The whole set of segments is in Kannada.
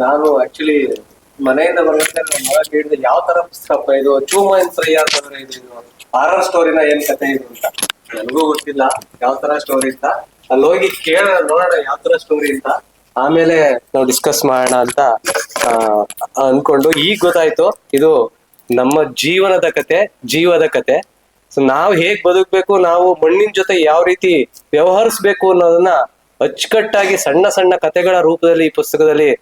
ನಾನು ಆಕ್ಚುಲಿ ಮನೆಯಿಂದ ಬರ್ಬೇಕಾದ್ರೆ ನಮ್ಮ ಮಗ ಕೇಳಿದೆ ಯಾವ ತರ ಪುಸ್ತಕ ಇದು ಚೂಮನ್ ಫ್ರೈ ಅಂತಂದ್ರೆ ಇದು ಹಾರರ್ ಸ್ಟೋರಿನ ಏನ್ ಕತೆ ಇದು ಅಂತ. ನನಗೂ ಗೊತ್ತಿಲ್ಲ ಯಾವ ತರ ಸ್ಟೋರಿ ಅಂತ. ಅಲ್ಲಿ ಹೋಗಿ ನೋಡೋಣ ಯಾವ ತರ ಸ್ಟೋರಿ ಅಂತ, ಆಮೇಲೆ ನಾವು ಡಿಸ್ಕಸ್ ಮಾಡೋಣ ಅಂತ ಅನ್ಕೊಂಡು ಈಗ ಗೊತ್ತಾಯ್ತು ಇದು ನಮ್ಮ ಜೀವನದ ಕತೆ, ಜೀವದ ಕತೆ. ಸೊ ನಾವು ಹೇಗ್ ಬದುಕ್ಬೇಕು, ನಾವು ಮಣ್ಣಿನ ಜೊತೆ ಯಾವ ರೀತಿ ವ್ಯವಹರಿಸ್ಬೇಕು ಅನ್ನೋದನ್ನ ಅಚ್ಚುಕಟ್ಟಾಗಿ ಸಣ್ಣ ಸಣ್ಣ ಕತೆಗಳ ರೂಪದಲ್ಲಿ ಈ ಪುಸ್ತಕದಲ್ಲಿ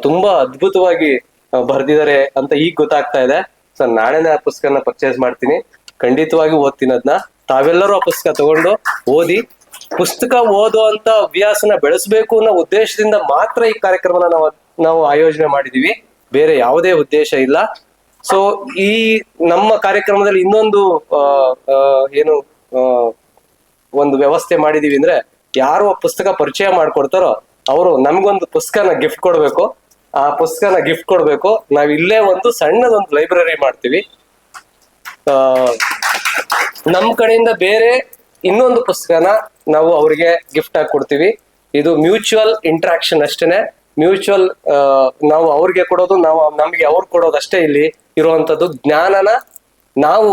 ತುಂಬಾ ಅದ್ಭುತವಾಗಿ ಬರ್ದಿದ್ದಾರೆ ಅಂತ ಈಗ ಗೊತ್ತಾಗ್ತಾ ಇದೆ. ಸೊ ನಾಳೆನೇ ಆ ಪುಸ್ತಕನ ಪರ್ಚೇಸ್ ಮಾಡ್ತೀನಿ, ಖಂಡಿತವಾಗಿ ಓದ್ತೀನಿ ಅದನ್ನ. ತಾವೆಲ್ಲರೂ ಆ ಪುಸ್ತಕ ತಗೊಂಡು ಓದಿ, ಪುಸ್ತಕ ಓದುವಂತ ಹವ್ಯಾಸನ ಬೆಳೆಸಬೇಕು ಅನ್ನೋ ಉದ್ದೇಶದಿಂದ ಮಾತ್ರ ಈ ಕಾರ್ಯಕ್ರಮನ ನಾವು ಆಯೋಜನೆ ಮಾಡಿದೀವಿ, ಬೇರೆ ಯಾವುದೇ ಉದ್ದೇಶ ಇಲ್ಲ. ಸೊ ಈ ನಮ್ಮ ಕಾರ್ಯಕ್ರಮದಲ್ಲಿ ಇನ್ನೊಂದು ಏನು ಒಂದು ವ್ಯವಸ್ಥೆ ಮಾಡಿದೀವಿ ಅಂದ್ರೆ, ಯಾರು ಆ ಪುಸ್ತಕ ಪರಿಚಯ ಮಾಡ್ಕೊಡ್ತಾರೋ ಅವರು ನಮ್ಗೊಂದು ಪುಸ್ತಕನ ಗಿಫ್ಟ್ ಕೊಡ್ಬೇಕು. ಆ ಪುಸ್ತಕನ ಗಿಫ್ಟ್ ಕೊಡ್ಬೇಕು. ನಾವ್ ಇಲ್ಲೇ ಒಂದು ಸಣ್ಣದೊಂದು ಲೈಬ್ರರಿ ಮಾಡ್ತೀವಿ. ನಮ್ ಕಡೆಯಿಂದ ಬೇರೆ ಇನ್ನೊಂದು ಪುಸ್ತಕನ ನಾವು ಅವ್ರಿಗೆ ಗಿಫ್ಟ್ ಆಗಿ ಕೊಡ್ತೀವಿ. ಇದು ಮ್ಯೂಚುವಲ್ ಇಂಟ್ರಾಕ್ಷನ್ ಅಷ್ಟೇನೆ. ಮ್ಯೂಚುವಲ್ ನಾವು ಅವ್ರಿಗೆ ಕೊಡೋದು, ನಮ್ಗೆ ಅವ್ರು ಕೊಡೋದು ಅಷ್ಟೇ ಇಲ್ಲಿ ಇರುವಂತದ್ದು. ಜ್ಞಾನನ ನಾವು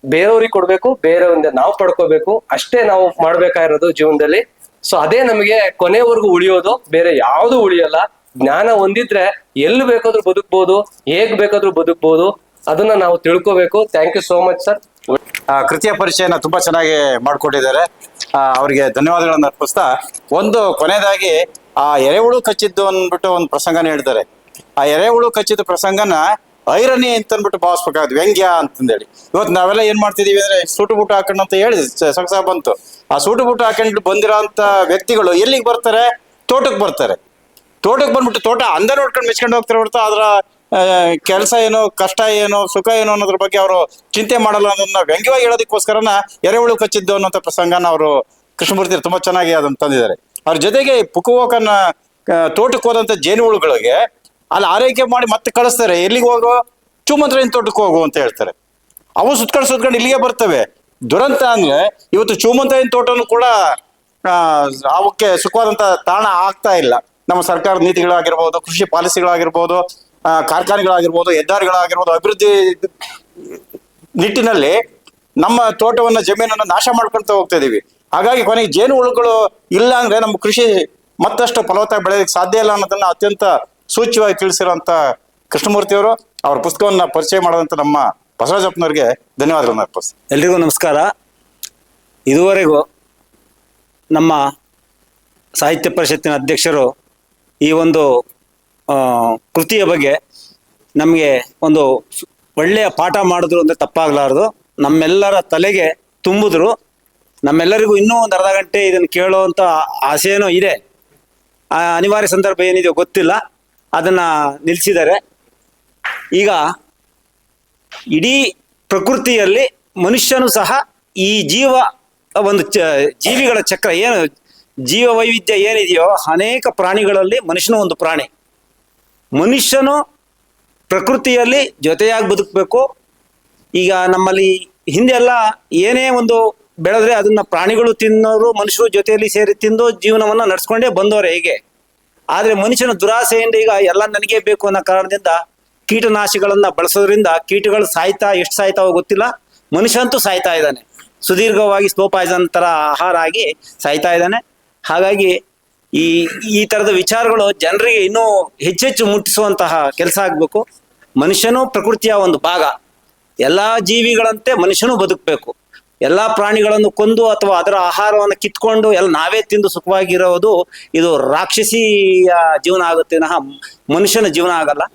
ಬೇರೆಯವ್ರಿಗೆ ಕೊಡ್ಬೇಕು, ಬೇರೆಯವ್ರಿಂದ ನಾವು ಪಡ್ಕೋಬೇಕು, ಅಷ್ಟೇ ನಾವು ಮಾಡ್ಬೇಕಾಗಿರೋದು ಜೀವನದಲ್ಲಿ. ಸೊ ಅದೇ ನಮಗೆ ಕೊನೆವರೆಗೂ ಉಳಿಯೋದು, ಬೇರೆ ಯಾವ್ದು ಉಳಿಯಲ್ಲ. ಜ್ಞಾನ ಹೊಂದಿದ್ರೆ ಎಲ್ಲಿ ಬೇಕಾದ್ರೂ ಬದುಕ್ಬೋದು, ಹೇಗ್ ಬೇಕಾದ್ರೂ ಬದುಕ್ಬೋದು. ಅದನ್ನ ನಾವು ತಿಳ್ಕೋಬೇಕು. Thank you so much sir. ಕೃತಿಯ ಪರಿಚಯನ ತುಂಬಾ ಚೆನ್ನಾಗಿ ಮಾಡ್ಕೊಟ್ಟಿದ್ದಾರೆ. ಅವರಿಗೆ ಧನ್ಯವಾದಗಳನ್ನ ಅರ್ಪಿಸ್ತಾ, ಒಂದು ಕೊನೆಯದಾಗಿ ಆ ಎರೆಹುಳು ಕಚ್ಚಿದ್ದು ಅಂದ್ಬಿಟ್ಟು ಒಂದು ಪ್ರಸಂಗನ ಹೇಳ್ತಾರೆ. ಆ ಎರೆಹುಳು ಕಚ್ಚಿದ ಪ್ರಸಂಗನ ಐರನಿ ಅಂತ ಅಂದ್ಬಿಟ್ಟು ಭಾವಿಸ್ಬೇಕಾಗುತ್ತೆ, ವ್ಯಂಗ್ಯ ಅಂತಂದೇಳಿ. ಇವತ್ತು ನಾವೆಲ್ಲ ಏನ್ ಮಾಡ್ತಿದೀವಿ ಅಂದ್ರೆ ಸೂಟು ಬೂಟು ಹಾಕೊಂಡು ಅಂತ ಹೇಳಿ ಸೊಗಸ ಬಂತು. ಆ ಸೂಟು ಬೂಟು ಹಾಕೊಂಡು ಬಂದಿರೋ ಅಂತ ವ್ಯಕ್ತಿಗಳು ಎಲ್ಲಿಗೆ ಬರ್ತಾರೆ? ತೋಟಕ್ಕೆ ಬರ್ತಾರೆ. ತೋಟಕ್ಕೆ ಬಂದ್ಬಿಟ್ಟು ತೋಟ ಅಂದ ನೋಡ್ಕೊಂಡು ಮೆಚ್ಕೊಂಡು ಹೋಗ್ತಾರೆ ಹೊರತು ಅದರ ಕೆಲಸ ಏನು, ಕಷ್ಟ ಏನು, ಸುಖ ಏನು ಅನ್ನೋದ್ರ ಬಗ್ಗೆ ಅವರು ಚಿಂತೆ ಮಾಡಲ್ಲ ಅನ್ನೋದನ್ನ ವ್ಯಂಗ್ಯವಾಗಿ ಹೇಳೋದಕ್ಕೋಸ್ಕರನ ಎರೆಹುಳು ಕಚ್ಚಿದ್ದು ಅನ್ನೋಂಥ ಪ್ರಸಂಗನ ಅವರು ಕೃಷ್ಣಮೂರ್ತಿ ತುಂಬಾ ಚೆನ್ನಾಗಿ ಅದನ್ನ ತಂದಿದ್ದಾರೆ. ಅವ್ರ ಜೊತೆಗೆ ಪುಕ್ಕುವೋಕನ್ನ ತೋಟಕ್ಕೆ ಹೋದಂತ ಜೇನುಹುಳುಗಳಿಗೆ ಅಲ್ಲಿ ಆರೈಕೆ ಮಾಡಿ ಮತ್ತೆ ಕಳಿಸ್ತಾರೆ. ಎಲ್ಲಿಗೆ ಹೋಗೋ? ಚೂಮಂತ್ರನ ತೋಟಕ್ಕೆ ಹೋಗು ಅಂತ ಹೇಳ್ತಾರೆ. ಅವು ಸುತ್ಕೊಂಡು ಇಲ್ಲಿಗೆ ಬರ್ತವೆ. ದುರಂತ ಅಂದ್ರೆ ಇವತ್ತು ಚೂಮಂತ್ರನ ತೋಟನು ಕೂಡ ಅವಕ್ಕೆ ಸುಖವಾದಂತ ತಾಣ ಆಗ್ತಾ ಇಲ್ಲ. ನಮ್ಮ ಸರ್ಕಾರದ ನೀತಿಗಳಾಗಿರ್ಬೋದು, ಕೃಷಿ ಪಾಲಿಸಿಗಳಾಗಿರ್ಬೋದು, ಕಾರ್ಖಾನೆಗಳಾಗಿರ್ಬೋದು, ಹೆದ್ದಾರಿಗಳಾಗಿರ್ಬೋದು, ಅಭಿವೃದ್ಧಿ ನಿಟ್ಟಿನಲ್ಲಿ ನಮ್ಮ ತೋಟವನ್ನ, ಜಮೀನನ್ನ ನಾಶ ಮಾಡ್ಕೊಂತ ಹೋಗ್ತಾ ಇದೀವಿ. ಹಾಗಾಗಿ ಕೊನೆಗೆ ಜೇನು ಹುಳುಗಳು ಇಲ್ಲ ಅಂದ್ರೆ ನಮ್ಮ ಕೃಷಿ ಮತ್ತಷ್ಟು ಫಲವತ್ತಾಗಿ ಬೆಳೆಯೋದಕ್ಕೆ ಸಾಧ್ಯ ಇಲ್ಲ ಅನ್ನೋದನ್ನ ಅತ್ಯಂತ ಸೂಚ್ಯವಾಗಿ ತಿಳಿಸಿರುವಂತ ಕೃಷ್ಣಮೂರ್ತಿಯವರು, ಅವ್ರ ಪುಸ್ತಕವನ್ನ ಪರಿಚಯ ಮಾಡೋದಂತ ನಮ್ಮ ಬಸವರಾಜಪ್ಪನವ್ರಿಗೆ ಧನ್ಯವಾದಗಳನ್ನ ಅರ್ಪಿಸ್ತೀನಿ. ಎಲ್ರಿಗೂ ನಮಸ್ಕಾರ. ಇದುವರೆಗೂ ನಮ್ಮ ಸಾಹಿತ್ಯ ಪರಿಷತ್ತಿನ ಅಧ್ಯಕ್ಷರು ಈ ಒಂದು ಕೃತಿಯ ಬಗ್ಗೆ ನಮಗೆ ಒಂದು ಒಳ್ಳೆಯ ಪಾಠ ಮಾಡಿದ್ರು ಅಂದರೆ ತಪ್ಪಾಗಲಾರದು. ನಮ್ಮೆಲ್ಲರ ತಲೆಗೆ ತುಂಬಿದ್ರು. ನಮ್ಮೆಲ್ಲರಿಗೂ ಇನ್ನೂ ಒಂದು ಅರ್ಧ ಗಂಟೆ ಇದನ್ನು ಕೇಳೋವಂಥ ಆಸೆನೂ ಇದೆ. ಅನಿವಾರ್ಯ ಸಂದರ್ಭ ಏನಿದೆಯೋ ಗೊತ್ತಿಲ್ಲ, ಅದನ್ನು ನಿಲ್ಲಿಸಿದ್ದಾರೆ. ಈಗ ಇಡೀ ಪ್ರಕೃತಿಯಲ್ಲಿ ಮನುಷ್ಯನು ಸಹ ಈ ಒಂದು ಜೀವಿಗಳ ಚಕ್ರ ಏನು, ಜೀವ ವೈವಿಧ್ಯ ಏನಿದೆಯೋ ಅನೇಕ ಪ್ರಾಣಿಗಳಲ್ಲಿ ಮನುಷ್ಯನು ಒಂದು ಪ್ರಾಣಿ. ಮನುಷ್ಯನು ಪ್ರಕೃತಿಯಲ್ಲಿ ಜೊತೆಯಾಗಿ ಬದುಕಬೇಕು. ಈಗ ನಮ್ಮಲ್ಲಿ ಹಿಂದೆ ಎಲ್ಲ ಏನೇ ಒಂದು ಬೆಳೆದ್ರೆ ಅದನ್ನ ಪ್ರಾಣಿಗಳು ತಿನ್ನೋರು, ಮನುಷ್ಯರು ಜೊತೆಯಲ್ಲಿ ಸೇರಿ ತಿಂದು ಜೀವನವನ್ನು ನಡೆಸ್ಕೊಂಡೇ ಬಂದವರೇ ಹೇಗೆ. ಆದರೆ ಮನುಷ್ಯನ ದುರಾಸೆಯಿಂದ ಈಗ ಎಲ್ಲ ನನಗೇ ಬೇಕು ಅನ್ನೋ ಕಾರಣದಿಂದ ಕೀಟನಾಶಿಗಳನ್ನ ಬಳಸೋದ್ರಿಂದ ಕೀಟಗಳು ಎಷ್ಟು ಸಾಯ್ತಾವೋ ಗೊತ್ತಿಲ್ಲ, ಮನುಷ್ಯ ಅಂತೂ ಸಾಯ್ತಾ ಇದ್ದಾನೆ. ಸುದೀರ್ಘವಾಗಿ ಸ್ಲೋ ಪಾಯ್ಸನ್ ತರ ಆಹಾರ ಆಗಿ ಸಾಯ್ತಾ ಇದ್ದಾನೆ. ಹಾಗಾಗಿ ಈ ತರದ ವಿಚಾರಗಳು ಜನರಿಗೆ ಇನ್ನೂ ಹೆಚ್ಚೆಚ್ಚು ಮುಟ್ಟಿಸುವಂತಹ ಕೆಲಸ ಆಗ್ಬೇಕು. ಮನುಷ್ಯನೂ ಪ್ರಕೃತಿಯ ಒಂದು ಭಾಗ. ಎಲ್ಲಾ ಜೀವಿಗಳಂತೆ ಮನುಷ್ಯನೂ ಬದುಕಬೇಕು. ಎಲ್ಲಾ ಪ್ರಾಣಿಗಳನ್ನು ಕೊಂದು ಅಥವಾ ಅದರ ಆಹಾರವನ್ನು ಕಿತ್ಕೊಂಡು ನಾವೇ ತಿಂದು ಸುಖವಾಗಿರೋದು ಇದು ರಾಕ್ಷಸಿಯ ಜೀವನ ಆಗುತ್ತೆ ವಿನಃ ಮನುಷ್ಯನ ಜೀವನ ಆಗಲ್ಲ.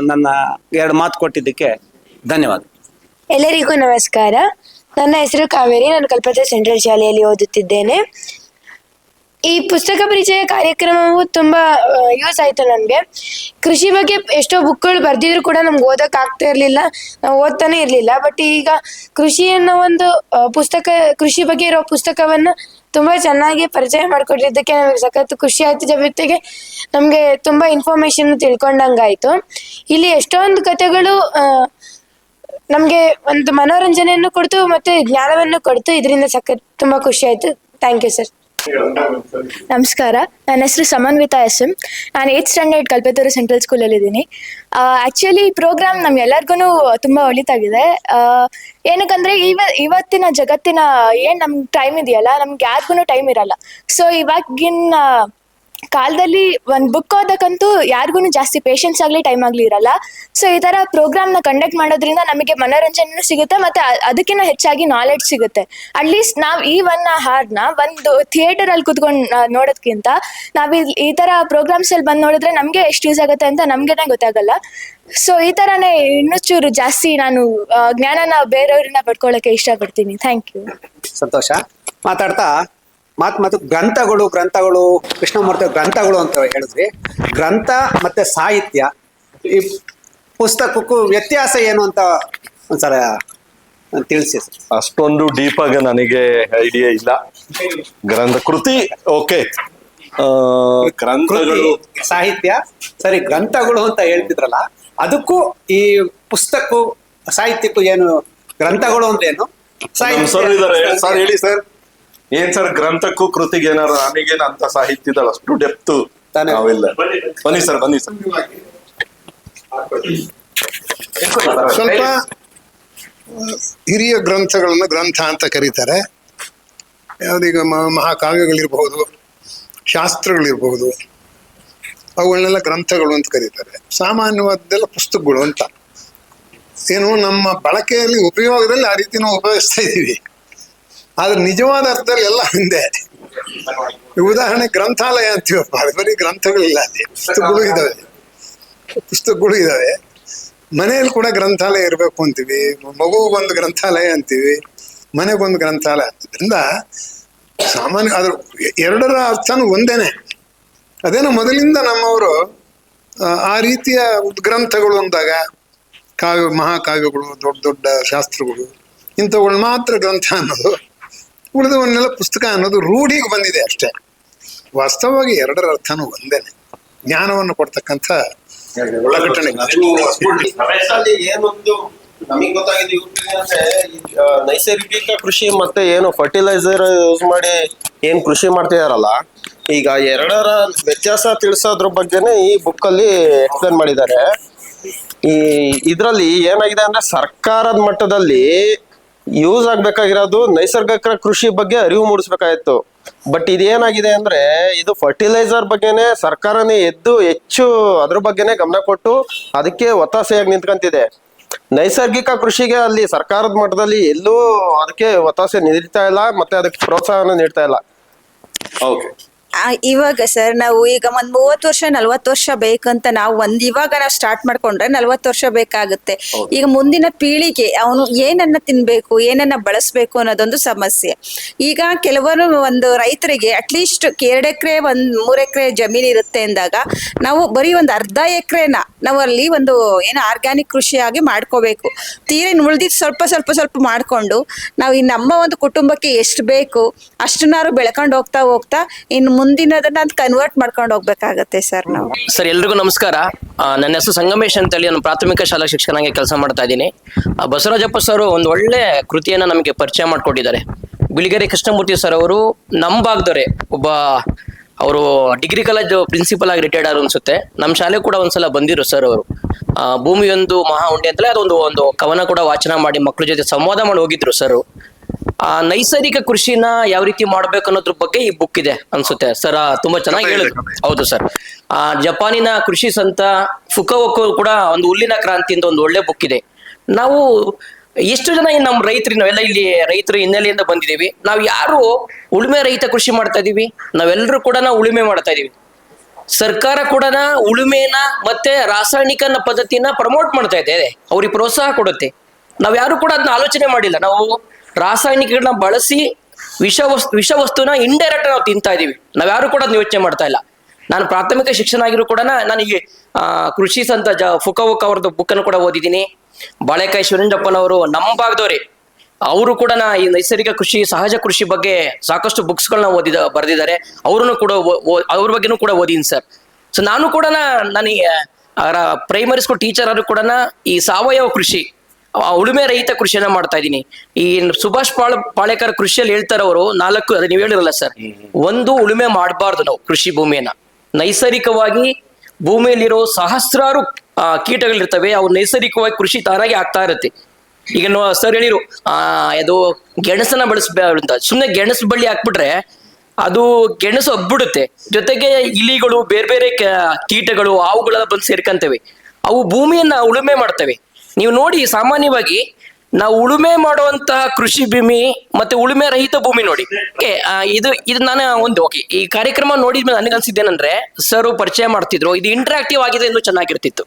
ನನ್ನ 2 ಮಾತು ಕೊಟ್ಟಿದ್ದಕ್ಕೆ ಧನ್ಯವಾದ. ಎಲ್ಲರಿಗೂ ನಮಸ್ಕಾರ. ನನ್ನ ಹೆಸರು ಕಾವೇರಿ. ನಾನು ಕಲ್ಪತರು ಸೆಂಟ್ರಲ್ ಶಾಲೆಯಲ್ಲಿ ಓದುತ್ತಿದ್ದೇನೆ. ಈ ಪುಸ್ತಕ ಪರಿಚಯ ಕಾರ್ಯಕ್ರಮವು ತುಂಬಾ ಯೂಸ್ ಆಯ್ತು ನನಗೆ. ಕೃಷಿ ಬಗ್ಗೆ ಎಷ್ಟೋ ಬುಕ್ಗಳು ಬರ್ದಿದ್ರು ಕೂಡ ನಮ್ಗೆ ಓದಕ್ ಆಗ್ತಾ ಇರ್ಲಿಲ್ಲ, ನಾವು ಓದ್ತಾನೆ ಇರ್ಲಿಲ್ಲ. ಬಟ್ ಈಗ ಕೃಷಿ ಅನ್ನೋ ಒಂದು ಕೃಷಿ ಬಗ್ಗೆ ಇರೋ ಪುಸ್ತಕವನ್ನ ತುಂಬಾ ಚೆನ್ನಾಗಿ ಪರಿಚಯ ಮಾಡ್ಕೊಟ್ಟಿದ್ದಕ್ಕೆ ನಮಗೆ ಸಖತ್ ಖುಷಿ ಆಯ್ತು. ಜೊತೆಗೆ ನಮ್ಗೆ ತುಂಬಾ ಇನ್ಫಾರ್ಮೇಶನ್ ತಿಳ್ಕೊಂಡಂಗಾಯ್ತು. ಇಲ್ಲಿ ಎಷ್ಟೊಂದು ಕಥೆಗಳು ನಮ್ಗೆ ಒಂದು ಮನೋರಂಜನೆಯನ್ನು ಕೊಡ್ತು, ಮತ್ತೆ ಜ್ಞಾನವನ್ನು ಕೊಡ್ತು. ಇದರಿಂದ ಸಖತ್ ತುಂಬಾ ಖುಷಿ ಆಯ್ತು. Thank you sir. ನಮಸ್ಕಾರ, ನನ್ನ ಹೆಸರು ಸಮನ್ವಿತಾ ಎಸ್ ಎಂ. ನಾನು 8th ಸ್ಟ್ಯಾಂಡರ್ಡ್ ಕಲ್ಪತೂರು ಸೆಂಟ್ರಲ್ ಸ್ಕೂಲಲ್ಲಿ ಇದ್ದೀನಿ. ಆ್ಯಕ್ಚುಲಿ ಈ ಪ್ರೋಗ್ರಾಮ್ ನಮ್ಗೆಲ್ಲರಿಗೂ ತುಂಬ ಒಳಿತಾಗಿದೆ. ಏನಕ್ಕಂದರೆ ಇವತ್ತಿನ ಜಗತ್ತಿನ ಏನು ನಮ್ಗೆ ಟೈಮ್ ಇದೆಯಲ್ಲ, ನಮ್ಗೆ ಯಾರಿಗೂ ಟೈಮ್ ಇರಲ್ಲ. ಸೊ ಇವಾಗಿನ ಕಾಲದಲ್ಲಿ ಒಂದು ಬುಕ್ ಓದಕ್ಕಂತೂ ಯಾರಿಗೂ ಜಾಸ್ತಿ ಪೇಷನ್ಸ್ ಆಗಲಿ ಟೈಮ್ ಆಗಲಿ ಇರಲ್ಲ. ಸೊ ಈ ಥರ ಪ್ರೋಗ್ರಾಮ್ನ ಕಂಡಕ್ಟ್ ಮಾಡೋದ್ರಿಂದ ನಮಗೆ ಮನೋರಂಜನೆ ಸಿಗುತ್ತೆ, ಮತ್ತು ಅದಕ್ಕಿಂತ ಹೆಚ್ಚಾಗಿ ನಾಲೆಡ್ಜ್ ಸಿಗುತ್ತೆ. ಅಟ್ಲೀಸ್ಟ್ ನಾವು ಈ 1 hourನ ಒಂದು ಥಿಯೇಟರಲ್ಲಿ ಕೂತ್ಕೊಂಡು ನೋಡೋದಕ್ಕಿಂತ ನಾವು ಈ ಥರ ಪ್ರೋಗ್ರಾಮ್ಸಲ್ಲಿ ಬಂದು ನೋಡಿದ್ರೆ ನಮಗೆ ಎಷ್ಟು ಯೂಸ್ ಆಗುತ್ತೆ ಅಂತ ನಮಗೇನೆ ಗೊತ್ತಾಗಲ್ಲ. ಸೊ ಈ ಥರನೇ ಇನ್ನೂ ಚೂರು ಜಾಸ್ತಿ ನಾನು ಜ್ಞಾನನ ಬೇರೆಯವ್ರನ್ನ ಪಡ್ಕೊಳ್ಳೋಕ್ಕೆ ಇಷ್ಟಪಡ್ತೀನಿ. Thank you. ಸಂತೋಷ. ಮಾತಾಡ್ತಾ ಮಾತು ಗ್ರಂಥಗಳು ಕೃಷ್ಣಮೂರ್ತಿ ಗ್ರಂಥಗಳು ಅಂತ ಹೇಳಿದ್ರಿ. ಗ್ರಂಥ ಮತ್ತೆ ಸಾಹಿತ್ಯ, ಈ ಪುಸ್ತಕಕ್ಕೂ ವ್ಯತ್ಯಾಸ ಏನು ಅಂತ ಒಂದ್ಸಲ ತಿಳಿಸಿ. ಅಷ್ಟೊಂದು ಡೀಪ್ ಆಗಿ ನನಗೆ ಐಡಿಯಾ ಇಲ್ಲ. ಕೃತಿ ಓಕೆ, ಗ್ರಂಥಗಳು ಸಾಹಿತ್ಯ ಸರಿ, ಗ್ರಂಥಗಳು ಅಂತ ಹೇಳ್ತಿದ್ರಲ್ಲ, ಅದಕ್ಕೂ ಈ ಪುಸ್ತಕ ಸಾಹಿತ್ಯಕ್ಕೂ ಏನು, ಗ್ರಂಥಗಳು ಅಂದ್ರೆ ಏನು? ಸರ್ ಇದಾರೆ ಸರ್, ಹೇಳಿ ಸರ್. ಏನ್ ಸರ್ ಗ್ರಂಥಕ್ಕೂ ಕೃತಿಗೆ ಏನಾರು ನನಗೇನು ಅಂತ ಸಾಹಿತ್ಯದ ಅಷ್ಟು ಡೆಪ್ತ್ ನಾವಿಲ್ಲ. ಬನ್ನಿ ಸರ್. ಸ್ವಲ್ಪ ಹಿರಿಯ ಗ್ರಂಥಗಳನ್ನ ಗ್ರಂಥ ಅಂತ ಕರೀತಾರೆ. ಯಾವ್ದೀಗ ಮಹಾಕಾವ್ಯಗಳಿರ್ಬಹುದು, ಶಾಸ್ತ್ರಗಳಿರ್ಬಹುದು, ಅವುಗಳನ್ನೆಲ್ಲ ಗ್ರಂಥಗಳು ಅಂತ ಕರೀತಾರೆ. ಸಾಮಾನ್ಯವಾದ್ದೆಲ್ಲ ಪುಸ್ತಕಗಳು ಅಂತ. ಏನು ನಮ್ಮ ಬಳಕೆಯಲ್ಲಿ ಉಪಯೋಗದಲ್ಲಿ ಆ ರೀತಿ ನಾವು ಉಪಯೋಗಿಸ್ತಾ ಇದ್ದೀವಿ. ಆದ್ರೆ ನಿಜವಾದ ಅರ್ಥದಲ್ಲಿ ಎಲ್ಲ ಹಿಂದೆ. ಉದಾಹರಣೆ ಗ್ರಂಥಾಲಯ ಅಂತೀವಪ್ಪ, ಅದು ಬರೀ ಗ್ರಂಥಗಳಿಲ್ಲ, ಅಲ್ಲಿ ಪುಸ್ತಕಗಳು ಇದಾವೆ. ಮನೆಯಲ್ಲಿ ಕೂಡ ಗ್ರಂಥಾಲಯ ಇರಬೇಕು ಅಂತೀವಿ, ಮಗುಗೊಂದು ಗ್ರಂಥಾಲಯ ಅಂತೀವಿ, ಮನೆಗೊಂದು ಗ್ರಂಥಾಲಯ. ಅದರಿಂದ ಸಾಮಾನ್ಯ ಅದ್ರ ಎರಡರ ಅರ್ಥನೂ ಒಂದೇನೆ. ಅದೇನೋ ಮೊದಲಿಂದ ನಮ್ಮವರು ಆ ರೀತಿಯ ಗ್ರಂಥಗಳು ಅಂದಾಗ ಮಹಾಕಾವ್ಯಗಳು, ದೊಡ್ಡ ದೊಡ್ಡ ಶಾಸ್ತ್ರಗಳು, ಇಂಥವುಗಳು ಮಾತ್ರ ಗ್ರಂಥ ಅನ್ನೋದು, ಉಳಿದವನ್ನೆಲ್ಲ ಪುಸ್ತಕ ಅನ್ನೋದು ರೂಢಿಗೆ ಬಂದಿದೆ ಅಷ್ಟೇ. ವಾಸ್ತವವಾಗಿ ಎರಡರ ಅರ್ಥನೂ ಒಂದೇನೆ, ಜ್ಞಾನವನ್ನು ಕೊಡ್ತಕ್ಕಂಥ ಒಳಘಟನೆ. ಏನೊಂದು ನಮಗೆ ಗೊತ್ತಾಗಿದೆ ಅಂದ್ರೆ, ನೈಸರ್ಗಿಕ ಕೃಷಿ ಮತ್ತೆ ಏನು ಫರ್ಟಿಲೈಸರ್ ಯೂಸ್ ಮಾಡಿ ಏನ್ ಕೃಷಿ ಮಾಡ್ತಿದಾರಲ್ಲ, ಈಗ ಎರಡರ ವ್ಯತ್ಯಾಸ ತಿಳಿಸೋದ್ರ ಬಗ್ಗೆನೆ ಈ ಬುಕ್ ಅಲ್ಲಿ ಎಕ್ಸ್ಪ್ಲೇನ್ ಮಾಡಿದ್ದಾರೆ. ಇದ್ರಲ್ಲಿ ಏನಾಗಿದೆ ಅಂದ್ರೆ, ಸರ್ಕಾರದ ಮಟ್ಟದಲ್ಲಿ ಯೂಸ್ ಆಗ್ಬೇಕಾಗಿರೋದು ನೈಸರ್ಗಿಕ ಕೃಷಿ ಬಗ್ಗೆ ಅರಿವು ಮೂಡಿಸ್ಬೇಕಾಗಿತ್ತು. ಬಟ್ ಇದೇನಾಗಿದೆ ಅಂದ್ರೆ, ಇದು ಫರ್ಟಿಲೈಸರ್ ಬಗ್ಗೆನೆ ಸರ್ಕಾರನೇ ಎದ್ದು ಹೆಚ್ಚು ಅದ್ರ ಬಗ್ಗೆನೆ ಗಮನ ಕೊಟ್ಟು ಅದಕ್ಕೆ ಒತ್ತಾಸೆಯಾಗಿ ನಿಂತ್ಕೊಂತಿದೆ. ನೈಸರ್ಗಿಕ ಕೃಷಿಗೆ ಅಲ್ಲಿ ಸರ್ಕಾರದ ಮಟ್ಟದಲ್ಲಿ ಎಲ್ಲೂ ಅದಕ್ಕೆ ಒತ್ತಾಸೆ ನೀಡ್ತಾ ಇಲ್ಲ, ಮತ್ತೆ ಅದಕ್ಕೆ ಪ್ರೋತ್ಸಾಹನ ನೀಡ್ತಾ ಇಲ್ಲ. ಓಕೆ, ಇವಾಗ ಸರ್ ನಾವು ಈಗ ಒಂದ್ 30 ವರ್ಷ 40 ವರ್ಷ ಬೇಕಂತ ನಾವು ಇವಾಗ ನಾವು ಸ್ಟಾರ್ಟ್ ಮಾಡ್ಕೊಂಡ್ರೆ 40 ವರ್ಷ ಬೇಕಾಗುತ್ತೆ. ಈಗ ಮುಂದಿನ ಪೀಳಿಗೆ ಅವನು ಏನನ್ನ ತಿನ್ಬೇಕು, ಏನನ್ನ ಬಳಸ್ಬೇಕು ಅನ್ನೋದೊಂದು ಸಮಸ್ಯೆ. ಈಗ ಕೆಲವರು ಒಂದು ರೈತರಿಗೆ ಅಟ್ಲೀಸ್ಟ್ 2 ಎಕರೆ 3 ಎಕರೆ ಜಮೀನ್ ಇರುತ್ತೆ ಅಂದಾಗ ನಾವು ಬರೀ ಒಂದು ಅರ್ಧ ಎಕರೆನ ನಾವು ಅಲ್ಲಿ ಒಂದು ಏನು ಆರ್ಗ್ಯಾನಿಕ್ ಕೃಷಿಯಾಗಿ ಮಾಡ್ಕೋಬೇಕು. ತೀರೇನು ಉಳ್ದಿದ್ದು ಸ್ವಲ್ಪ ಮಾಡ್ಕೊಂಡು ನಾವು ಈ ನಮ್ಮ ಒಂದು ಕುಟುಂಬಕ್ಕೆ ಎಷ್ಟು ಬೇಕು ಅಷ್ಟನ್ನಾರು ಬೆಳ್ಕೊಂಡು ಹೋಗ್ತಾ ಇನ್ನು ಮುಂದಿನದನ್ನ ಕನ್ವರ್ಟ್ ಮಾಡ್ಕೊಂಡು ಹೋಗ್ಬೇಕಾಗತ್ತೆ ಸರ್ ನಾವು. ಸರ್ ಎಲ್ರಿಗೂ ನಮಸ್ಕಾರ. ನನ್ನ ಹೆಸರು ಸಂಗಮೇಶ್ ಅಂತೇಳಿ ನಾನು ಪ್ರಾಥಮಿಕ ಶಾಲಾ ಶಿಕ್ಷಕನಾಗಿ ಕೆಲಸ ಮಾಡ್ತಾ ಇದ್ದೀನಿ. ಬಸವರಾಜಪ್ಪ ಸರ್ ಒಂದು ಒಳ್ಳೆ ಕೃತಿಯನ್ನ ನಮಗೆ ಪರಿಚಯ ಮಾಡಿಕೊಟ್ಟಿದ್ದಾರೆ. ಬಿಳಿಗೆರೆ ಕೃಷ್ಣಮೂರ್ತಿ ಸರ್ ಅವರು ನಮ್ಮ ಭಾಗದವರೇ, ಒಬ್ಬ ಅವರು ಡಿಗ್ರಿ ಕಾಲೇಜ್ ಪ್ರಿನ್ಸಿಪಲ್ ಆಗಿ ರಿಟೈರ್ಡ್ ಆದ್ರು ಅನ್ಸುತ್ತೆ. ನಮ್ಮ ಶಾಲೆ ಕೂಡ ಒಂದ್ಸಲ ಬಂದಿರು ಸರ್ ಅವರು. ಭೂಮಿಯೊಂದು ಮಹಾ ಉಂಡೆ ಅಂತಲೇ ಅದೊಂದು ಕವನ ಕೂಡ ವಾಚನ ಮಾಡಿ ಮಕ್ಕಳ ಜೊತೆ ಸಂವಾದ ಮಾಡಿ ಹೋಗಿದ್ರು ಸರ್. ನೈಸರ್ಗಿಕ ಕೃಷಿನ ಯಾವ ರೀತಿ ಮಾಡ್ಬೇಕು ಅನ್ನೋದ್ರ ಬಗ್ಗೆ ಈ ಬುಕ್ ಇದೆ ಅನ್ಸುತ್ತೆ ಸರ್. ತುಂಬಾ ಚೆನ್ನಾಗಿ ಹೇಳಿದ್ರು. ಹೌದು ಸರ್. ಜಪಾನಿನ ಕೃಷಿ ಸಂತ ಫುಕವೋಕೋ ಕೂಡ ಒಂದು ಹುಲ್ಲಿನ ಕ್ರಾಂತಿ ಅಂತ ಒಂದು ಒಳ್ಳೆ ಬುಕ್ ಇದೆ. ನಾವು ಎಷ್ಟು ಜನ ನಮ್ಮ ರೈತರು, ನಾವೆಲ್ಲ ಇಲ್ಲಿ ರೈತರು ಹಿನ್ನೆಲೆಯಿಂದ ಬಂದಿದ್ದೀವಿ. ನಾವು ಯಾರು ಉಳುಮೆ ರಹಿತ ಕೃಷಿ ಮಾಡ್ತಾ ಇದೀವಿ? ನಾವೆಲ್ಲರೂ ಕೂಡ ಉಳುಮೆ ಮಾಡ್ತಾ ಇದೀವಿ. ಸರ್ಕಾರ ಕೂಡ ಉಳುಮೆನ ಮತ್ತೆ ರಾಸಾಯನಿಕ ಪದ್ಧತಿನ ಪ್ರಮೋಟ್ ಮಾಡ್ತಾ ಇದೆ, ಅವ್ರಿಗೆ ಪ್ರೋತ್ಸಾಹ ಕೊಡುತ್ತೆ. ನಾವ್ ಯಾರು ಕೂಡ ಅದನ್ನ ಆಲೋಚನೆ ಮಾಡಿಲ್ಲ. ನಾವು ರಾಸಾಯನಿಕಗಳನ್ನ ಬಳಸಿ ವಿಷ ವಸ್ತುನ ಇಂಡೈರೆಕ್ಟ್ ನಾವು ತಿಂತಾ ಇದೀವಿ. ನಾವ್ಯಾರು ಕೂಡ ಅದನ್ನ ಯೋಚನೆ ಮಾಡ್ತಾ ಇಲ್ಲ. ನಾನು ಪ್ರಾಥಮಿಕ ಶಿಕ್ಷಣ ಆಗಿರೋ ಕೂಡ ನನಗೆ ಕೃಷಿ ಸಂತ ಫುಕವೋಕ ಅವ್ರದ್ದು ಬುಕ್ ಅನ್ನು ಕೂಡ ಓದಿದ್ದೀನಿ. ಬಾಳೆಕಾಯಿ ಶಿವರಂಜಪ್ಪನವರು ನಮ್ಮ ಭಾಗದವ್ರೆ, ಅವರು ಕೂಡ ಈ ನೈಸರ್ಗಿಕ ಕೃಷಿ, ಸಹಜ ಕೃಷಿ ಬಗ್ಗೆ ಸಾಕಷ್ಟು ಬುಕ್ಸ್ಗಳನ್ನ ಬರೆದಿದ್ದಾರೆ. ಅವ್ರನ್ನು ಕೂಡ ಅವ್ರ ಬಗ್ಗೆನೂ ಕೂಡ ಓದಿನಿ ಸರ್. ಸೊ ನಾನು ಕೂಡ ನನಗೆ ಪ್ರೈಮರಿ ಸ್ಕೂಲ್ ಟೀಚರ್ ಆದ್ರೂ ಕೂಡ ಈ ಸಾವಯವ ಕೃಷಿ ಉಳುಮೆ ರಹಿತ ಕೃಷಿಯನ್ನ ಮಾಡ್ತಾ ಇದ್ದೀನಿ. ಈ ಸುಭಾಷ್ ಪಾಳೇಕರ್ ಕೃಷಿಯಲ್ಲಿ ಹೇಳ್ತಾರೆ ಅವರು 4, ಅದು ನೀವು ಹೇಳಿರಲ್ಲ ಸರ್, ಒಂದು ಉಳುಮೆ ಮಾಡಬಾರ್ದು ನಾವು ಕೃಷಿ ಭೂಮಿಯನ್ನ. ನೈಸರ್ಗಿಕವಾಗಿ ಭೂಮಿಯಲ್ಲಿರೋ ಸಹಸ್ರಾರು ಕೀಟಗಳಿರ್ತವೆ, ಅವು ನೈಸರ್ಗಿಕವಾಗಿ ಕೃಷಿ ತಾನಾಗಿ ಆಗ್ತಾ ಇರುತ್ತೆ. ಈಗ ಸರ್ ಹೇಳಿರು ಅದು ಗೆಣಸನ್ನ ಬಳಸಬೇಡ, ಸುಮ್ಮನೆ ಗೆಣಸು ಬಳ್ಳಿ ಹಾಕ್ಬಿಟ್ರೆ ಅದು ಗೆಣಸು ಹಬ್ಬಿಡುತ್ತೆ. ಜೊತೆಗೆ ಇಲಿಗಳು, ಬೇರೆ ಬೇರೆ ಕೀಟಗಳು, ಹಾವುಗಳೆಲ್ಲ ಬಂದು ಸೇರ್ಕಂತವೆ. ಅವು ಭೂಮಿಯನ್ನ ಉಳುಮೆ ಮಾಡ್ತವೆ. ನೀವು ನೋಡಿ, ಸಾಮಾನ್ಯವಾಗಿ ನಾವು ಉಳುಮೆ ಮಾಡುವಂತಹ ಕೃಷಿ ಭೂಮಿ ಮತ್ತೆ ಉಳುಮೆ ರಹಿತ ಭೂಮಿ ನೋಡಿ. ಇದು ನಾನು ಓಕೆ, ಈ ಕಾರ್ಯಕ್ರಮ ನೋಡಿದ್ಮೇಲೆ ನನಗನ್ಸಿದ್ದೇನೆಂದ್ರೆ, ಸರ್ ಪರಿಚಯ ಮಾಡ್ತಿದ್ರು, ಇದು ಇಂಟ್ರಾಕ್ಟಿವ್ ಆಗಿದೆ, ಇನ್ನೂ ಚೆನ್ನಾಗಿರ್ತಿತ್ತು.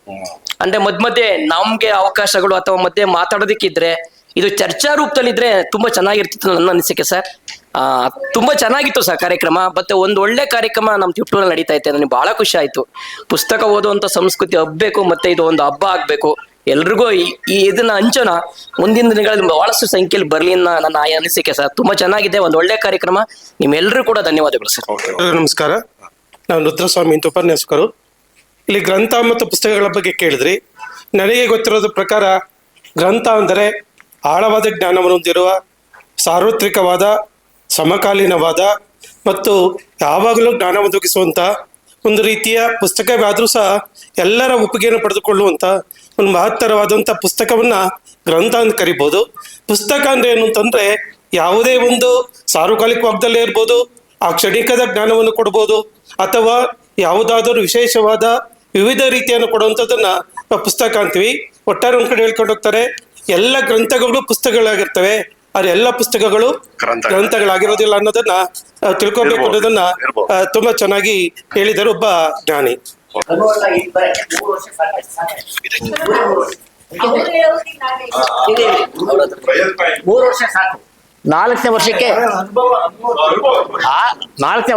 ಅಂದ್ರೆ ಮಧ್ಯೆ ನಮ್ಗೆ ಅವಕಾಶಗಳು ಅಥವಾ ಮಧ್ಯೆ ಮಾತಾಡೋದಕ್ಕಿದ್ರೆ, ಇದು ಚರ್ಚಾ ರೂಪದಲ್ಲಿದ್ರೆ ತುಂಬಾ ಚೆನ್ನಾಗಿರ್ತಿತ್ತು ನನ್ನ ಅನಿಸಿಕೆ ಸರ್. ತುಂಬಾ ಚೆನ್ನಾಗಿತ್ತು ಸರ್ ಕಾರ್ಯಕ್ರಮ. ಮತ್ತೆ ಒಂದು ಒಳ್ಳೆ ಕಾರ್ಯಕ್ರಮ ನಮ್ಮ ತಿಪ್ಟೂರಲ್ಲಿ ನಡೀತಾ ಇತ್ತು. ನನಗೆ ಬಹಳ ಖುಷಿ ಆಯ್ತು. ಪುಸ್ತಕ ಓದುವಂತ ಸಂಸ್ಕೃತಿ ಹಬ್ಬಬೇಕು, ಮತ್ತೆ ಇದು ಒಂದು ಹಬ್ಬ ಆಗ್ಬೇಕು. ಎಲ್ರಿಗೂ ಇದನ್ನ ಹಂಚೋಣ. ಮುಂದಿನ ದಿನಗಳಲ್ಲಿ ಬಹಳಷ್ಟು ಸಂಖ್ಯೆಯಲ್ಲಿ ಬರ್ಲಿ ನನ್ನ ಅನಿಸಿಕೆ ಸರ್. ತುಂಬಾ ಚೆನ್ನಾಗಿದೆ, ಒಂದು ಒಳ್ಳೆ ಕಾರ್ಯಕ್ರಮ. ನಿಮ್ಮೆಲ್ಲರೂ ಕೂಡ ಧನ್ಯವಾದಗಳು ಸರ್. ನಮಸ್ಕಾರ, ನಾನು ರುದ್ರಸ್ವಾಮಿ ಅಂತ ಉಪನ್ಯಾಸಕರು. ಇಲ್ಲಿ ಗ್ರಂಥ ಮತ್ತು ಪುಸ್ತಕಗಳ ಬಗ್ಗೆ ಕೇಳಿದ್ರಿ. ನನಗೆ ಗೊತ್ತಿರೋದ್ರ ಪ್ರಕಾರ ಗ್ರಂಥ ಅಂದರೆ ಆಳವಾದ ಜ್ಞಾನವನ್ನು ಹೊಂದಿರುವ, ಸಾರ್ವತ್ರಿಕವಾದ, ಸಮಕಾಲೀನವಾದ ಮತ್ತು ಯಾವಾಗಲೂ ಜ್ಞಾನ ಒದಗಿಸುವಂಥ ಒಂದು ರೀತಿಯ ಪುಸ್ತಕವೇ ಆದರೂ ಸಹ ಎಲ್ಲರ ಒಪ್ಪಿಗೆಯನ್ನು ಪಡೆದುಕೊಳ್ಳುವಂಥ ಒಂದು ಮಹತ್ತರವಾದಂಥ ಪುಸ್ತಕವನ್ನು ಗ್ರಂಥ ಅಂತ ಕರಿಬೋದು. ಪುಸ್ತಕ ಅಂದರೆ ಏನು ಅಂತಂದರೆ, ಯಾವುದೇ ಒಂದು ಸಾರ್ವಕಾಲಿಕವಾಗದಲ್ಲೇ ಇರ್ಬೋದು, ಆ ಕ್ಷಣಿಕದ ಜ್ಞಾನವನ್ನು ಕೊಡ್ಬೋದು, ಅಥವಾ ಯಾವುದಾದರೂ ವಿಶೇಷವಾದ ವಿವಿಧ ರೀತಿಯನ್ನು ಕೊಡುವಂಥದ್ದನ್ನು ಪುಸ್ತಕ ಅಂತೀವಿ. ಒಟ್ಟಾರೆ ಒಂದು ಕಡೆ ಹೇಳ್ಕೊಂಡು ಹೋಗ್ತಾರೆ, ಎಲ್ಲ ಗ್ರಂಥಗಳು ಪುಸ್ತಕಗಳಾಗಿರ್ತವೆ, ಆದರೆ ಎಲ್ಲ ಪುಸ್ತಕಗಳು ಗ್ರಂಥಗಳಾಗಿರೋದಿಲ್ಲ ಅನ್ನೋದನ್ನ ತಿಳ್ಕೊಬೇಕು ಅನ್ನೋದನ್ನ ತುಂಬಾ ಚೆನ್ನಾಗಿ ಹೇಳಿದರು ಒಬ್ಬ ಜ್ಞಾನಿ. 3 ವರ್ಷ ಸಾಕು. 4ನೇ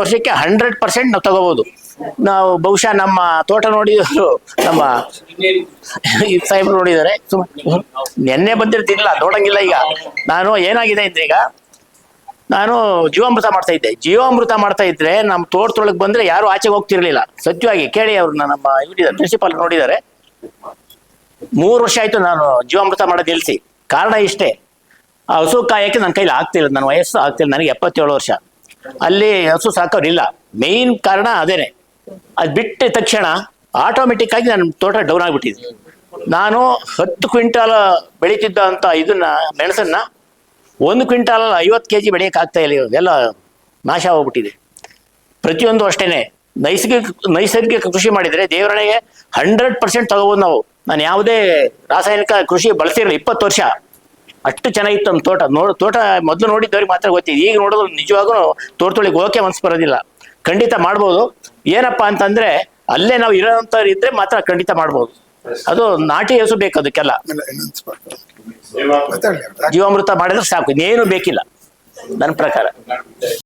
ವರ್ಷಕ್ಕೆ 100% ನಾವು ತಗೋಬಹುದು. ನಾವು ಬಹುಶಃ ನಮ್ಮ ತೋಟ ನೋಡಿದ್ರು, ನಮ್ಮ ಸಾಹೇಬ್ರು ನೋಡಿದ್ದಾರೆ. ನೆನ್ನೆ ಬಂದಿರ್ತಿಲ್ಲ, ನೋಡಂಗಿಲ್ಲ. ಈಗ ನಾನು ಏನಾಗಿದೆ ಅಂದ್ರೆ, ಈಗ ನಾನು ಜೀವಾಮೃತ ಮಾಡ್ತಾ ಇದ್ದೆ. ಜೀವಾಮೃತ ಮಾಡ್ತಾ ಇದ್ರೆ ನಮ್ಮ ತೋಟದೊಳಗೆ ಬಂದ್ರೆ ಯಾರು ಆಚೆಗೆ ಹೋಗ್ತಿರ್ಲಿಲ್ಲ. ಸತ್ಯವಾಗಿ ಕೇಳಿ, ಅವ್ರನ್ನ ನಮ್ಮ ಪ್ರಿನ್ಸಿಪಾಲ್ ನೋಡಿದ್ದಾರೆ. 3 ವರ್ಷ ಆಯ್ತು ನಾನು ಜೀವಾಮೃತ ಮಾಡೋದು ನಿಲ್ಸಿ. ಕಾರಣ ಇಷ್ಟೇ, ಆ ಹಸು ಕಾಯಕ್ಕೆ ನನ್ನ ಕೈಲಿ ಆಗ್ತಿಲ್ಲ, ನನ್ನ ವಯಸ್ಸು ಆಗ್ತಿಲ್ಲ. ನನಗೆ 77 ವರ್ಷ. ಅಲ್ಲಿ ಹಸು ಸಾಕೋರಿಲ್ಲ. ಮೇನ್ ಕಾರಣ ಅದೇನೆ. ಅದು ಬಿಟ್ಟ ತಕ್ಷಣ ಆಟೋಮೆಟಿಕ್ ಆಗಿ ನನ್ನ ತೋಟ ಡೌನ್ ಆಗಿಬಿಟ್ಟಿದೆ. ನಾನು 10 ಕ್ವಿಂಟಾಲ್ ಬೆಳೀತಿದ್ದ ಅಂತ ಇದನ್ನ ಮೆಣಸನ್ನ 1 ಕ್ವಿಂಟಾಲ್ 50 kg ಬೆಳೆಯಕ್ಕೆ ಆಗ್ತಾ ಇಲ್ಲ. ಎಲ್ಲ ನಾಶ ಹೋಗ್ಬಿಟ್ಟಿದೆ. ಪ್ರತಿಯೊಂದು ಅಷ್ಟೇನೆ. ನೈಸರ್ಗಿಕ ಕೃಷಿ ಮಾಡಿದ್ರೆ ದೇವರಣೆಗೆ 100% ತಗೋಬೋದು ನಾವು. ನಾನು ಯಾವುದೇ ರಾಸಾಯನಿಕ ಕೃಷಿ ಬಳಸಿರಲಿಲ್ಲ 20 ವರ್ಷ. ಅಷ್ಟು ಚೆನ್ನಾಗಿತ್ತು ನಮ್ಮ ತೋಟ. ಮೊದಲು ನೋಡಿದ್ದವ್ರಿಗೆ ಮಾತ್ರ ಗೊತ್ತಿದೆ. ಈಗ ನೋಡೋದು ನಿಜವಾಗೂ ತೋಟದೊಳಗೆ ಹೋಗಕ್ಕೆ ಮನಸ್ಸು ಬರೋದಿಲ್ಲ. ಖಂಡಿತ ಮಾಡ್ಬೋದು. ಏನಪ್ಪಾ ಅಂತಂದ್ರೆ, ಅಲ್ಲೇ ನಾವು ಇರೋಂಥವ್ರು ಇದ್ರೆ ಮಾತ್ರ ಖಂಡಿತ ಮಾಡ್ಬೋದು. ಅದು ನಾಟಿ ಹಸು ಬೇಕು ಅದಕ್ಕೆಲ್ಲ. ಜೀವಾಮೃತ ಮಾಡಿದ್ರೆ ಸಾಕು, ಇನ್ನೇನು ಬೇಕಿಲ್ಲ ನನ್ನ ಪ್ರಕಾರ.